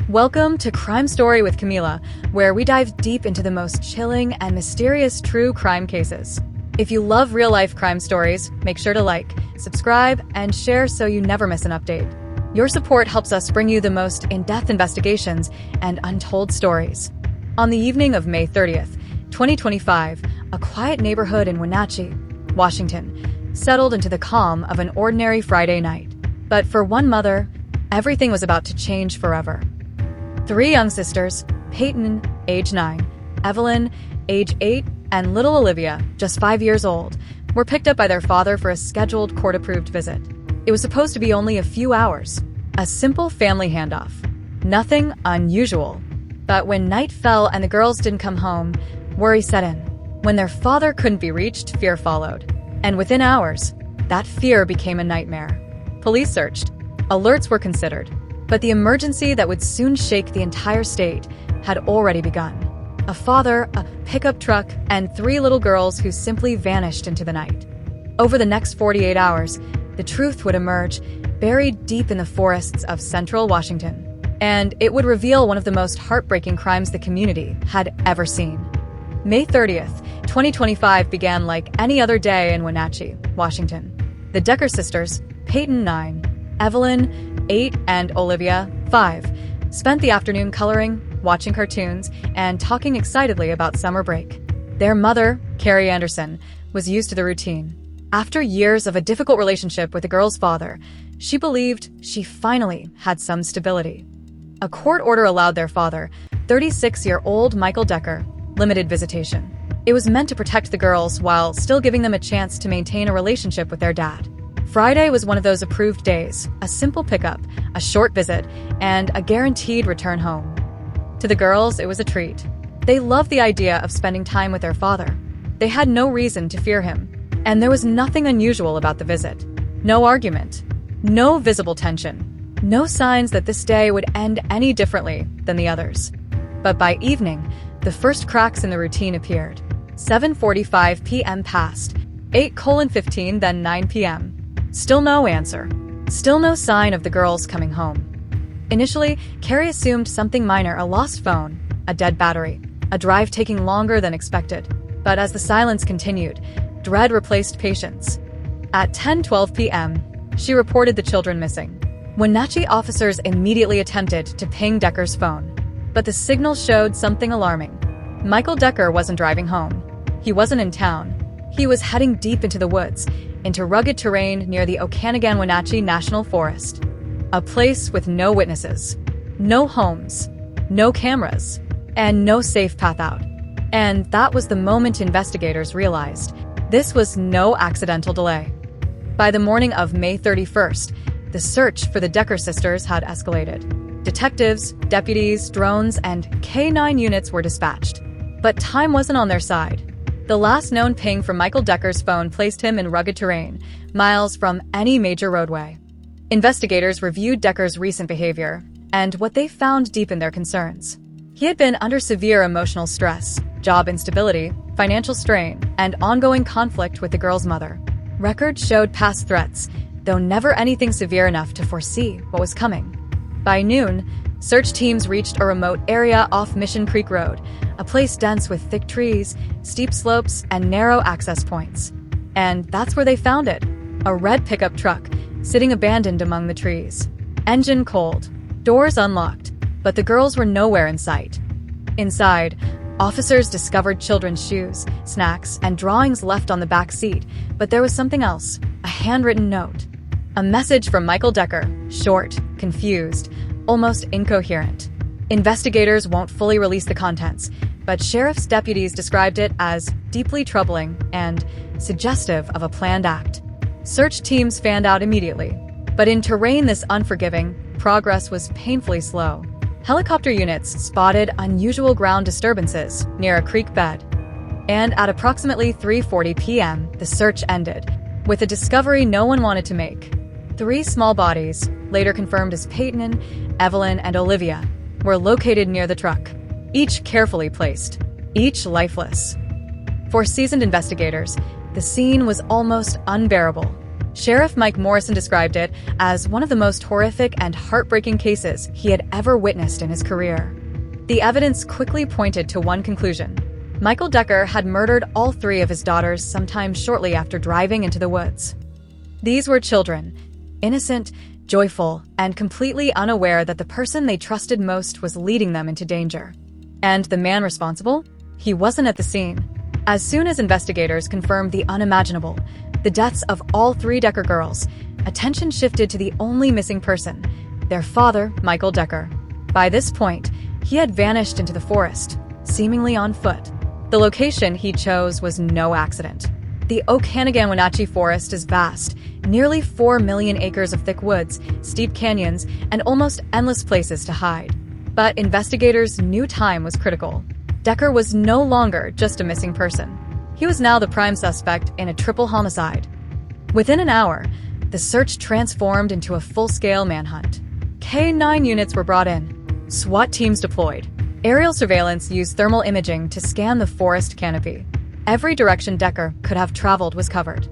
Welcome to Crime Story with Camila, where we dive deep into the most chilling and mysterious true crime cases. If you love real-life crime stories, make sure to like, subscribe, and share so you never miss an update. Your support helps us bring you the most in-depth investigations and untold stories. On the evening of May 30th, 2025, a quiet neighborhood in Wenatchee, Washington, settled into the calm of an ordinary Friday night. But for one mother, everything was about to change forever. Three young sisters, Paityn, age 9, Evelyn, age 8, and little Olivia, just 5 years old, were picked up by their father for a scheduled court-approved visit. It was supposed to be only a few hours. A simple family handoff. Nothing unusual. But when night fell and the girls didn't come home, worry set in. When their father couldn't be reached, fear followed. And within hours, that fear became a nightmare. Police searched. Alerts were considered. But the emergency that would soon shake the entire state had already begun. A father, a pickup truck, and 3 little girls who simply vanished into the night. Over the next 48 hours, the truth would emerge, buried deep in the forests of central Washington. And it would reveal one of the most heartbreaking crimes the community had ever seen. May 30th, 2025 began like any other day in Wenatchee, Washington. The Decker sisters, Paityn 9, Evelyn 8, and Olivia 5, spent the afternoon coloring, watching cartoons, and talking excitedly about summer break. Their mother, Carrie Anderson, was used to the routine. After years of a difficult relationship with the girl's father, she believed she finally had some stability. A court order allowed their father, 36-year-old Michael Decker, limited visitation. It was meant to protect the girls while still giving them a chance to maintain a relationship with their dad. Friday was one of those approved days, a simple pickup, a short visit, and a guaranteed return home. To the girls, it was a treat. They loved the idea of spending time with their father. They had no reason to fear him, and there was nothing unusual about the visit. No argument, no visible tension, no signs that this day would end any differently than the others. But by evening, the first cracks in the routine appeared. 7:45 p.m. passed, 8:15, then 9 p.m. Still no answer. Still no sign of the girls coming home. Initially, Carrie assumed something minor, a lost phone, a dead battery, a drive taking longer than expected. But as the silence continued, dread replaced patience. At 10:12 p.m., she reported the children missing. Wenatchee officers immediately attempted to ping Decker's phone, but the signal showed something alarming. Michael Decker wasn't driving home. He wasn't in town. He was heading deep into the woods, into rugged terrain near the Okanagan-Wenatchee National Forest. A place with no witnesses, no homes, no cameras, and no safe path out. And that was the moment investigators realized this was no accidental delay. By the morning of May 31st, the search for the Decker sisters had escalated. Detectives, deputies, drones, and K-9 units were dispatched. But time wasn't on their side. The last known ping from Michael Decker's phone placed him in rugged terrain, miles from any major roadway. Investigators reviewed Decker's recent behavior, and what they found deepened their concerns. He had been under severe emotional stress, job instability, financial strain, and ongoing conflict with the girl's mother. Records showed past threats, though never anything severe enough to foresee what was coming. By noon, search teams reached a remote area off Mission Creek Road, a place dense with thick trees, steep slopes, and narrow access points. And that's where they found it, a red pickup truck, sitting abandoned among the trees. Engine cold, doors unlocked, but the girls were nowhere in sight. Inside, officers discovered children's shoes, snacks, and drawings left on the back seat, but there was something else, a handwritten note. A message from Michael Decker, short, confused, almost incoherent. Investigators won't fully release the contents, but sheriff's deputies described it as deeply troubling and suggestive of a planned act. Search teams fanned out immediately, but in terrain this unforgiving, progress was painfully slow. Helicopter units spotted unusual ground disturbances near a creek bed. And at approximately 3:40 p.m., the search ended, with a discovery no one wanted to make. 3 small bodies, later confirmed as Paityn, Evelyn, and Olivia, were located near the truck, each carefully placed, each lifeless. For seasoned investigators, the scene was almost unbearable. Sheriff Mike Morrison described it as one of the most horrific and heartbreaking cases he had ever witnessed in his career. The evidence quickly pointed to one conclusion. Michael Decker had murdered all 3 of his daughters sometime shortly after driving into the woods. These were children, innocent, joyful, and completely unaware that the person they trusted most was leading them into danger. And the man responsible? He wasn't at the scene. As soon as investigators confirmed the unimaginable, the deaths of all 3 Decker girls, attention shifted to the only missing person, their father, Michael Decker. By this point, he had vanished into the forest, seemingly on foot. The location he chose was no accident. The Okanagan-Wenatchee Forest is vast, nearly 4 million acres of thick woods, steep canyons, and almost endless places to hide. But investigators knew time was critical. Decker was no longer just a missing person. He was now the prime suspect in a triple homicide. Within an hour, the search transformed into a full-scale manhunt. K-9 units were brought in, SWAT teams deployed. Aerial surveillance used thermal imaging to scan the forest canopy. Every direction Decker could have traveled was covered.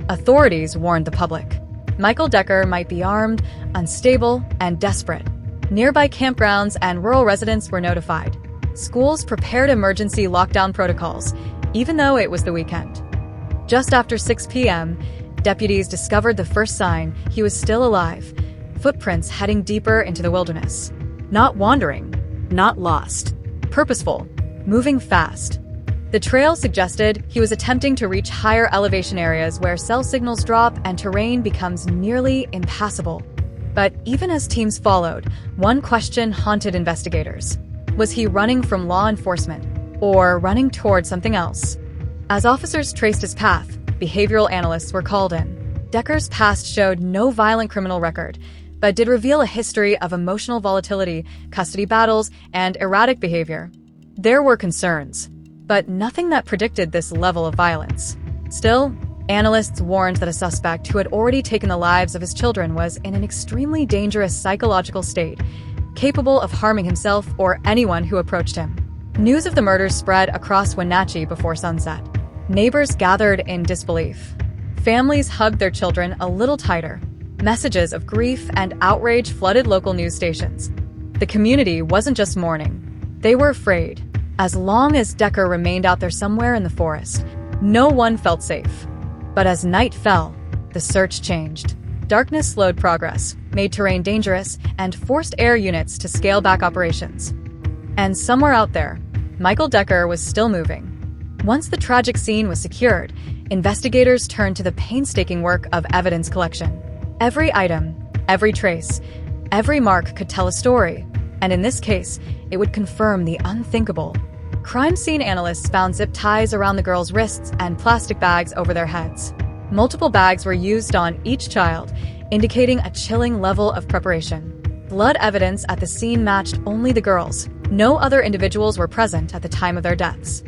Authorities warned the public. Michael Decker might be armed, unstable, and desperate. Nearby campgrounds and rural residents were notified. Schools prepared emergency lockdown protocols, even though it was the weekend. Just after 6 p.m., deputies discovered the first sign he was still alive, footprints heading deeper into the wilderness. Not wandering, not lost, purposeful, moving fast. The trail suggested he was attempting to reach higher elevation areas where cell signals drop and terrain becomes nearly impassable. But even as teams followed, one question haunted investigators. Was he running from law enforcement or running toward something else? As officers traced his path, behavioral analysts were called in. Decker's past showed no violent criminal record, but did reveal a history of emotional volatility, custody battles, and erratic behavior. There were concerns, but nothing that predicted this level of violence. Still, analysts warned that a suspect who had already taken the lives of his children was in an extremely dangerous psychological state, capable of harming himself or anyone who approached him. News of the murders spread across Wenatchee before sunset. Neighbors gathered in disbelief. Families hugged their children a little tighter. Messages of grief and outrage flooded local news stations. The community wasn't just mourning. They were afraid. As long as Decker remained out there somewhere in the forest, no one felt safe. But as night fell, the search changed. Darkness slowed progress, made terrain dangerous, and forced air units to scale back operations. And somewhere out there, Michael Decker was still moving. Once the tragic scene was secured, investigators turned to the painstaking work of evidence collection. Every item, every trace, every mark could tell a story, and in this case, it would confirm the unthinkable. Crime scene analysts found zip ties around the girls' wrists and plastic bags over their heads. Multiple bags were used on each child, indicating a chilling level of preparation. Blood evidence at the scene matched only the girls. No other individuals were present at the time of their deaths.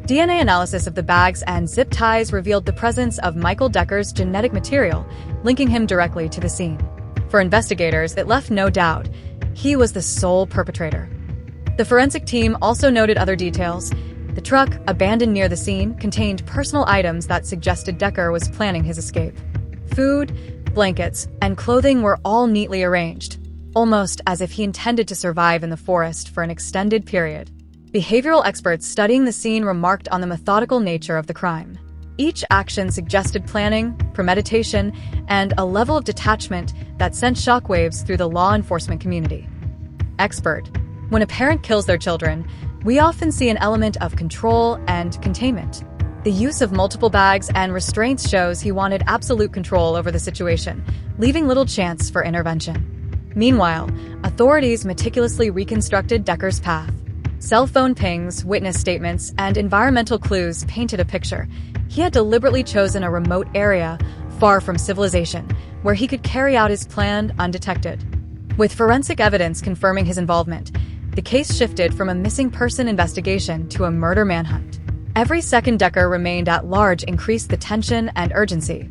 DNA analysis of the bags and zip ties revealed the presence of Michael Decker's genetic material, linking him directly to the scene. For investigators, it left no doubt. He was the sole perpetrator. The forensic team also noted other details. The truck, abandoned near the scene, contained personal items that suggested Decker was planning his escape. Food, blankets, and clothing were all neatly arranged, almost as if he intended to survive in the forest for an extended period. Behavioral experts studying the scene remarked on the methodical nature of the crime. Each action suggested planning, premeditation, and a level of detachment that sent shockwaves through the law enforcement community. Expert. When a parent kills their children, we often see an element of control and containment. The use of multiple bags and restraints shows he wanted absolute control over the situation, leaving little chance for intervention. Meanwhile, authorities meticulously reconstructed Decker's path. Cell phone pings, witness statements, and environmental clues painted a picture. He had deliberately chosen a remote area, far from civilization, where he could carry out his plan undetected. With forensic evidence confirming his involvement, the case shifted from a missing person investigation to a murder manhunt. Every second Decker remained at large increased the tension and urgency.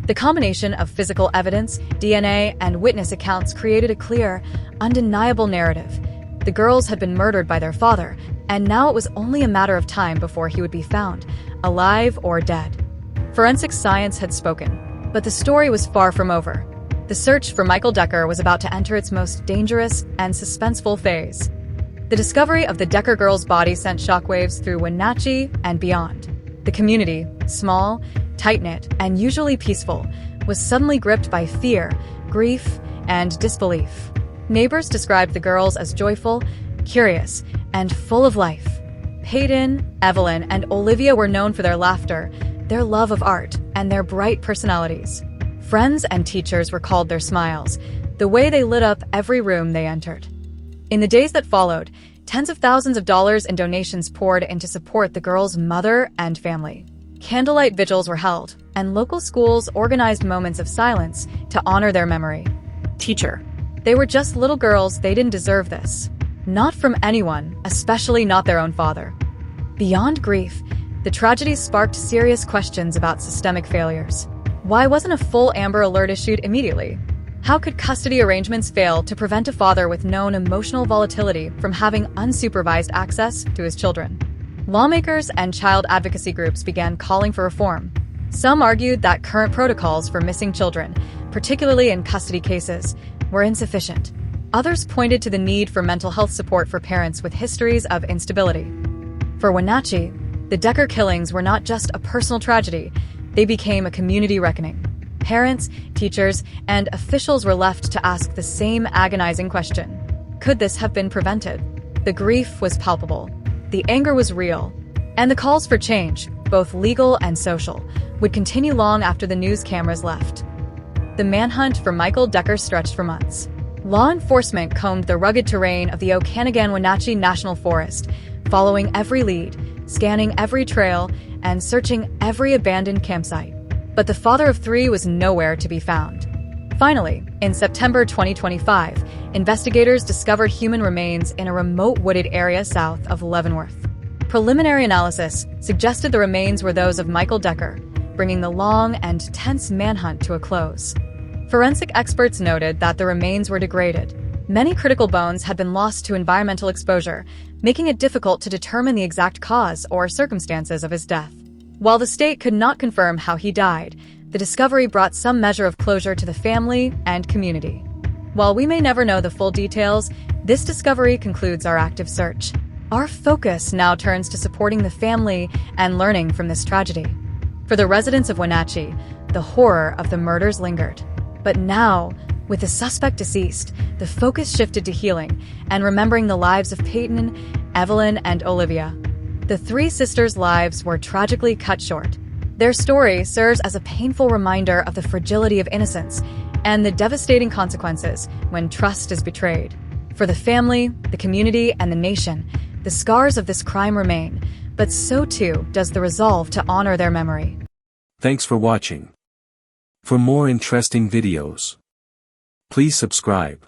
The combination of physical evidence, DNA, and witness accounts created a clear, undeniable narrative. The girls had been murdered by their father, and now it was only a matter of time before he would be found, alive or dead. Forensic science had spoken. But the story was far from over. The search for Michael Decker was about to enter its most dangerous and suspenseful phase. The discovery of the Decker girls' body sent shockwaves through Wenatchee and beyond. The community, small, tight-knit, and usually peaceful, was suddenly gripped by fear, grief, and disbelief. Neighbors described the girls as joyful, curious, and full of life. Paityn, Evelyn, and Olivia were known for their laughter, their love of art, and their bright personalities. Friends and teachers recalled their smiles, the way they lit up every room they entered. In the days that followed, tens of thousands of dollars in donations poured in to support the girls' mother and family. Candlelight vigils were held, and local schools organized moments of silence to honor their memory. Teacher. They were just little girls, they didn't deserve this. Not from anyone, especially not their own father. Beyond grief, the tragedy sparked serious questions about systemic failures. Why wasn't a full Amber Alert issued immediately? How could custody arrangements fail to prevent a father with known emotional volatility from having unsupervised access to his children? Lawmakers and child advocacy groups began calling for reform. Some argued that current protocols for missing children, particularly in custody cases, were insufficient. Others pointed to the need for mental health support for parents with histories of instability. For Wenatchee, the Decker killings were not just a personal tragedy, they became a community reckoning. Parents, teachers, and officials were left to ask the same agonizing question. Could this have been prevented? The grief was palpable. The anger was real. And the calls for change, both legal and social, would continue long after the news cameras left. The manhunt for Michael Decker stretched for months. Law enforcement combed the rugged terrain of the Okanagan-Wenatchee National Forest, following every lead, scanning every trail, and searching every abandoned campsite. But the father of three was nowhere to be found. Finally, in September 2025, investigators discovered human remains in a remote wooded area south of Leavenworth. Preliminary analysis suggested the remains were those of Michael Decker, bringing the long and tense manhunt to a close. Forensic experts noted that the remains were degraded. Many critical bones had been lost to environmental exposure, making it difficult to determine the exact cause or circumstances of his death. While the state could not confirm how he died, the discovery brought some measure of closure to the family and community. While we may never know the full details, this discovery concludes our active search. Our focus now turns to supporting the family and learning from this tragedy. For the residents of Wenatchee, the horror of the murders lingered. But now, with the suspect deceased, the focus shifted to healing and remembering the lives of Paityn, Evelyn, and Olivia. The three sisters' lives were tragically cut short. Their story serves as a painful reminder of the fragility of innocence and the devastating consequences when trust is betrayed. For the family, the community, and the nation, the scars of this crime remain, but so too does the resolve to honor their memory. Thanks for watching. For more interesting videos, please subscribe.